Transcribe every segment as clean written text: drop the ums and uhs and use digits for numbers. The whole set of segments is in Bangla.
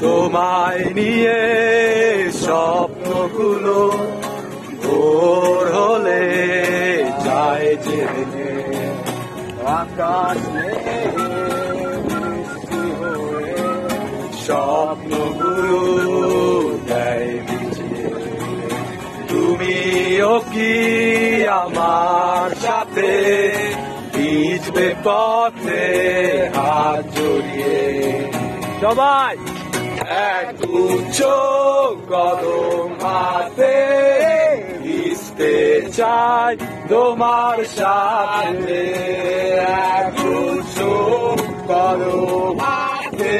তোমায় নিয়ে স্বপ্নগুলো ভোর হলে যায় যে আকাশ বৃষ্টি হয়ে স্বপ্নগুলো দেয় ভিজিয়ে। তুমিও কি আমার সাথে ভিজবে পথে হাত জড়িয়ে? সবাই এক উচ্চ কদম হাতে ভিজতে চাই তোমার সাথে। এক উচ্চ কদম হাতে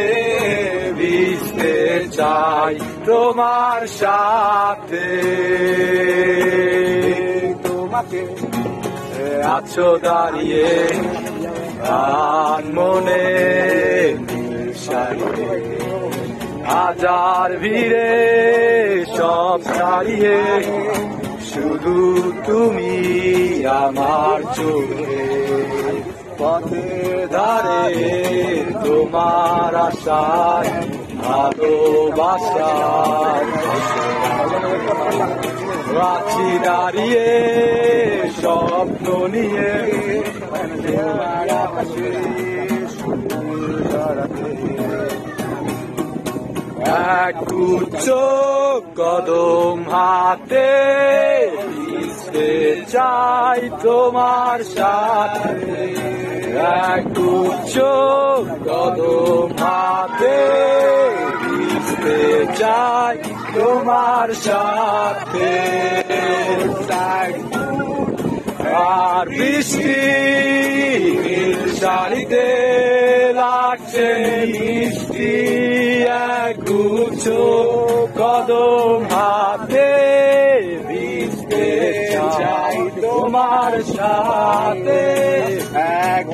ভিজতে চাই তোমার সাথে। তোমাকে আছো দাঁড়িয়ে প্রাণ মনে সারিয়ে, হাজার ভিড়ে সব ছাড়িয়ে শুধু তুমি আমার চোখে। পথের ধারে তোমার আশায় ভালোবাসায় আছি দাঁড়িয়ে স্বপ্ন নিয়ে। এক উচ্চ কদম হাতে ভিজতে চাই তোমার সাথে। এক উচ্চ কদম হাতে ভিজতে চাই তোমার সাথে। আর বৃষ্টি শাড়িতে লাগছে মিষ্টি। এক উচ্চ কদম হাতে ভিজতে চাই তোমার সাথে। এক